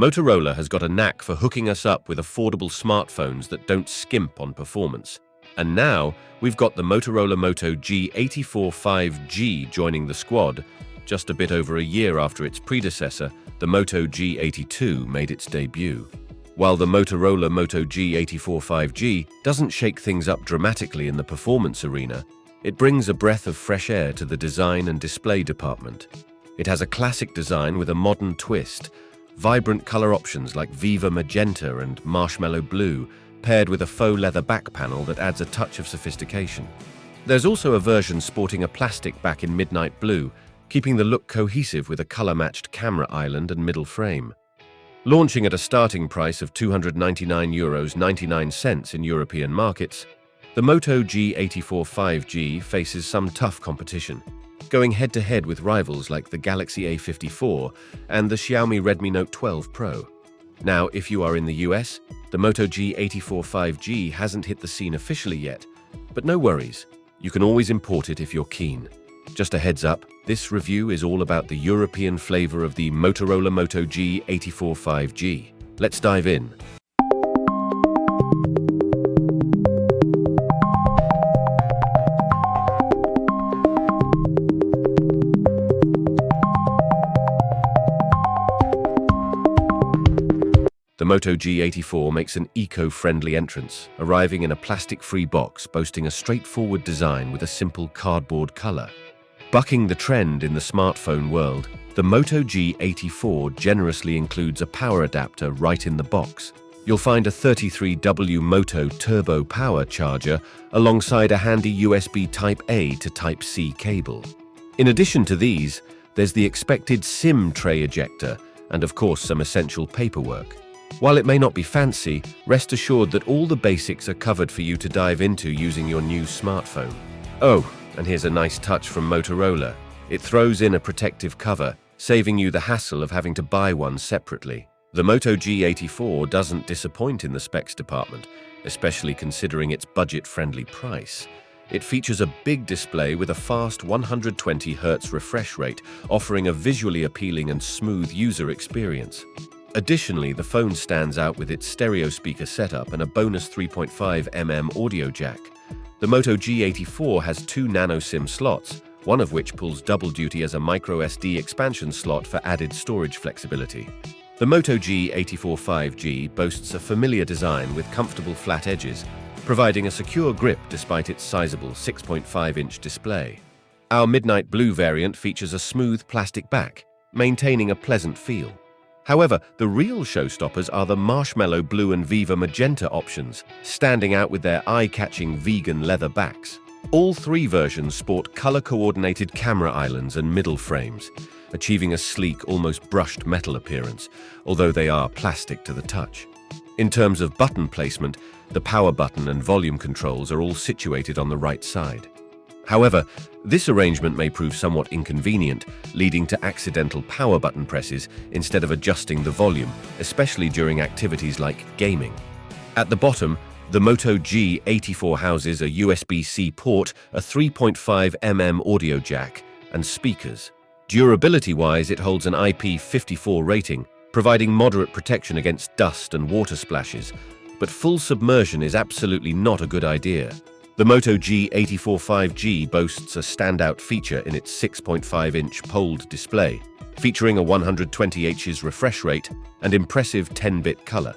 Motorola has got a knack for hooking us up with affordable smartphones that don't skimp on performance. And now, we've got the Motorola Moto G84 5G joining the squad. Just a bit over a year after its predecessor, the Moto G82 made its debut. While the Motorola Moto G84 5G doesn't shake things up dramatically in the performance arena, it brings a breath of fresh air to the design and display department. It has a classic design with a modern twist, vibrant color options like Viva Magenta and Marshmallow Blue, paired with a faux leather back panel that adds a touch of sophistication. There's also a version sporting a plastic back in midnight blue, keeping the look cohesive with a color-matched camera island and middle frame. Launching at a starting price of €299.99 in European markets, the Moto G84 5G faces some tough competition, going head-to-head with rivals like the Galaxy A54 and the Xiaomi Redmi Note 12 Pro. Now, if you are in the US, the Moto G84 5G hasn't hit the scene officially yet, but no worries, you can always import it if you're keen. Just a heads up, this review is all about the European flavor of the Motorola Moto G84 5G. Let's dive in. The Moto G84 makes an eco-friendly entrance, arriving in a plastic-free box boasting a straightforward design with a simple cardboard color. Bucking the trend in the smartphone world, the Moto G84 generously includes a power adapter right in the box. You'll find a 33W Moto Turbo power charger alongside a handy USB Type-A to Type-C cable. In addition to these, there's the expected SIM tray ejector and, of course, some essential paperwork. While it may not be fancy, rest assured that all the basics are covered for you to dive into using your new smartphone. Oh, and here's a nice touch from Motorola. It throws in a protective cover, saving you the hassle of having to buy one separately. The Moto G84 doesn't disappoint in the specs department, especially considering its budget-friendly price. It features a big display with a fast 120Hz refresh rate, offering a visually appealing and smooth user experience. Additionally, the phone stands out with its stereo speaker setup and a bonus 3.5mm audio jack. The Moto G84 has two nano SIM slots, one of which pulls double duty as a microSD expansion slot for added storage flexibility. The Moto G84 5G boasts a familiar design with comfortable flat edges, providing a secure grip despite its sizable 6.5-inch display. Our midnight blue variant features a smooth plastic back, maintaining a pleasant feel. However, the real showstoppers are the Marshmallow Blue and Viva Magenta options, standing out with their eye-catching vegan leather backs. All three versions sport color-coordinated camera islands and middle frames, achieving a sleek, almost brushed metal appearance, although they are plastic to the touch. In terms of button placement, the power button and volume controls are all situated on the right side. However, this arrangement may prove somewhat inconvenient, leading to accidental power button presses instead of adjusting the volume, especially during activities like gaming. At the bottom, the Moto G84 houses a USB-C port, a 3.5mm audio jack, and speakers. Durability-wise, it holds an IP54 rating, providing moderate protection against dust and water splashes, but full submersion is absolutely not a good idea. The Moto G84 5G boasts a standout feature in its 6.5-inch POLED display, featuring a 120Hz refresh rate and impressive 10-bit color.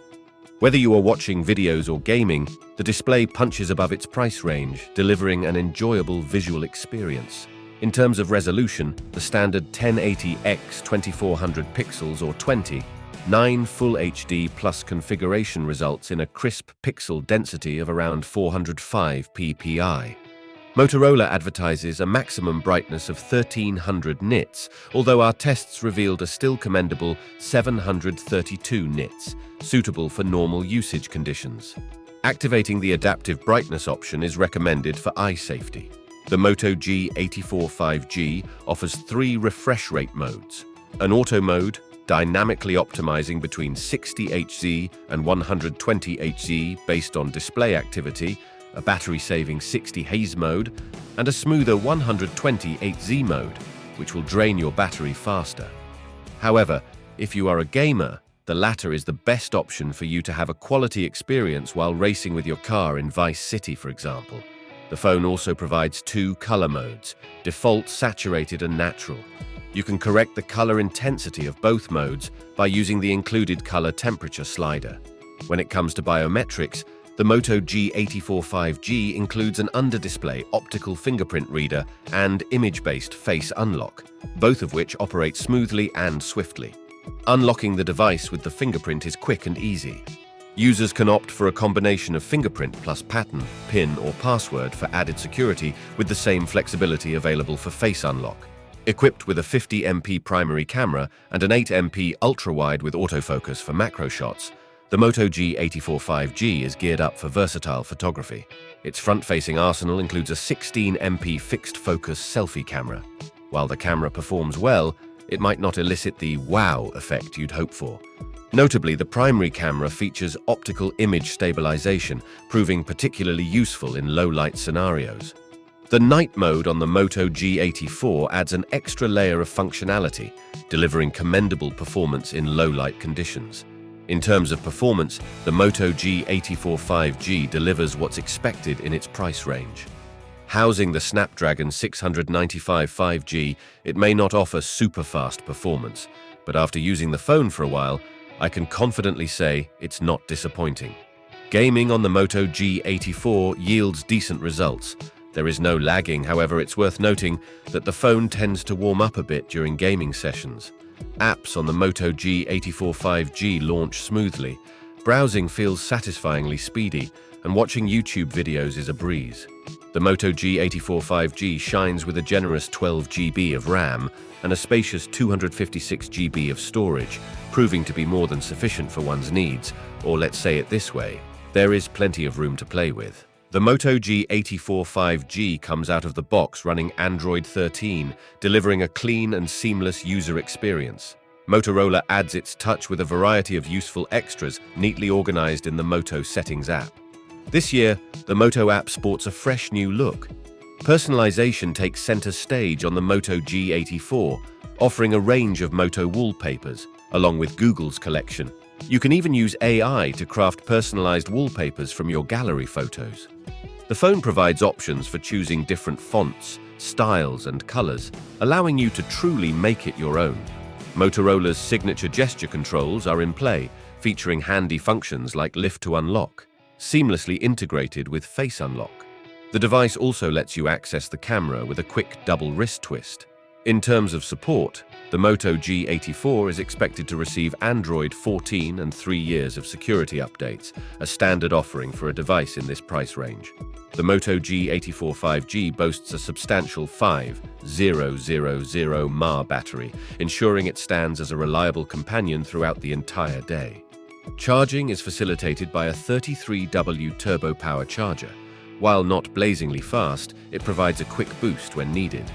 Whether you are watching videos or gaming, the display punches above its price range, delivering an enjoyable visual experience. In terms of resolution, the standard 1080x 2400 pixels or 9 Full HD Plus configuration results in a crisp pixel density of around 405 ppi. Motorola advertises a maximum brightness of 1300 nits, although our tests revealed a still commendable 732 nits, suitable for normal usage conditions. Activating the adaptive brightness option is recommended for eye safety. The Moto G84 5G offers 3 refresh rate modes: an auto mode, dynamically optimizing between 60 Hz and 120 Hz based on display activity, a battery-saving 60 Hz mode, and a smoother 120 Hz mode, which will drain your battery faster. However, if you are a gamer, The latter is the best option for you to have a quality experience while racing with your car in Vice City, for example. The phone also provides two color modes, default, saturated, and natural. You can correct the color intensity of both modes by using the included color temperature slider. When it comes to biometrics, the Moto G84 5G includes an under-display optical fingerprint reader and image-based face unlock, both of which operate smoothly and swiftly. Unlocking the device with the fingerprint is quick and easy. Users can opt for a combination of fingerprint plus pattern, PIN, or password for added security with the same flexibility available for face unlock. Equipped with a 50MP primary camera and an 8MP ultra-wide with autofocus for macro shots, the Moto G84 5G is geared up for versatile photography. Its front-facing arsenal includes a 16MP fixed-focus selfie camera. While the camera performs well, it might not elicit the wow effect you'd hope for. Notably, the primary camera features optical image stabilization, proving particularly useful in low-light scenarios. The night mode on the Moto G84 adds an extra layer of functionality, delivering commendable performance in low-light conditions. In terms of performance, the Moto G84 5G delivers what's expected in its price range. Housing the Snapdragon 695 5G, it may not offer super-fast performance, but after using the phone for a while, I can confidently say it's not disappointing. Gaming on the Moto G84 yields decent results. There is no lagging, however, it's worth noting that the phone tends to warm up a bit during gaming sessions. Apps on the Moto G84 5G launch smoothly, browsing feels satisfyingly speedy, and watching YouTube videos is a breeze. The Moto G84 5G shines with a generous 12GB of RAM and a spacious 256GB of storage, proving to be more than sufficient for one's needs, or let's say it this way, there is plenty of room to play with. The Moto G84 5G comes out of the box running Android 13, delivering a clean and seamless user experience. Motorola adds its touch with a variety of useful extras neatly organized in the Moto Settings app. This year, the Moto app sports a fresh new look. Personalization takes center stage on the Moto G84, offering a range of Moto wallpapers, along with Google's collection. You can even use AI to craft personalized wallpapers from your gallery photos. The phone provides options for choosing different fonts, styles, and colors, allowing you to truly make it your own. Motorola's signature gesture controls are in play, featuring handy functions like lift to unlock, seamlessly integrated with face unlock. The device also lets you access the camera with a quick double wrist twist. In terms of support, the Moto G84 is expected to receive Android 14 and 3 years of security updates, a standard offering for a device in this price range. The Moto G84 5G boasts a substantial 5000 mAh battery, ensuring it stands as a reliable companion throughout the entire day. Charging is facilitated by a 33W turbo power charger. While not blazingly fast, it provides a quick boost when needed.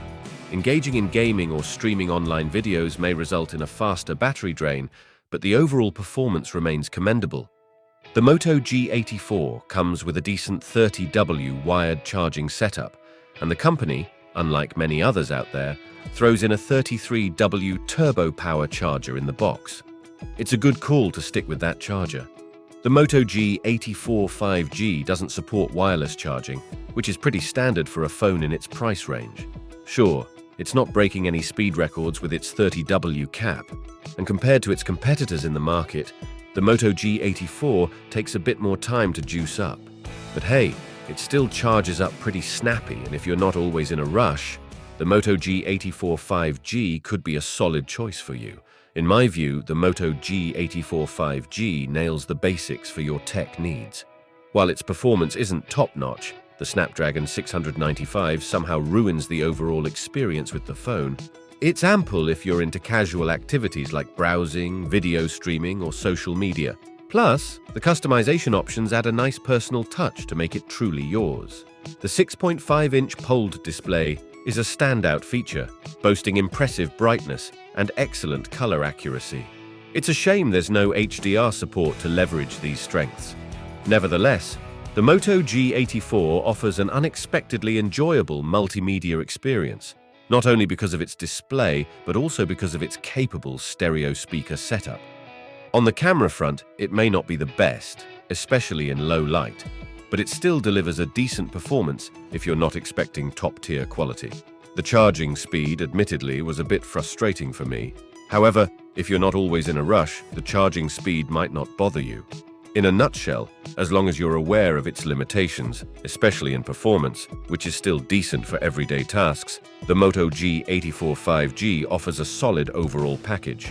Engaging in gaming or streaming online videos may result in a faster battery drain, but the overall performance remains commendable. The Moto G84 comes with a decent 30W wired charging setup, and the company, unlike many others out there, throws in a 33W turbo power charger in the box. It's a good call to stick with that charger. The Moto G84 5G doesn't support wireless charging, which is pretty standard for a phone in its price range. Sure, it's not breaking any speed records with its 30W cap, and compared to its competitors in the market, the Moto G84 takes a bit more time to juice up. But hey, it still charges up pretty snappy, and if you're not always in a rush, the Moto G84 5G could be a solid choice for you. In my view, the Moto G84 5G nails the basics for your tech needs. While its performance isn't top-notch, the Snapdragon 695 somehow ruins the overall experience with the phone. It's ample if you're into casual activities like browsing, video streaming, or social media. Plus, the customization options add a nice personal touch to make it truly yours. The 6.5-inch POLED display is a standout feature, boasting impressive brightness and excellent color accuracy. It's a shame there's no HDR support to leverage these strengths. Nevertheless, the Moto G84 offers an unexpectedly enjoyable multimedia experience, not only because of its display, but also because of its capable stereo speaker setup. On the camera front, it may not be the best, especially in low light, but it still delivers a decent performance if you're not expecting top-tier quality. The charging speed, admittedly, was a bit frustrating for me. However, if you're not always in a rush, the charging speed might not bother you. In a nutshell, as long as you're aware of its limitations, especially in performance, which is still decent for everyday tasks, the Moto G84 5G offers a solid overall package.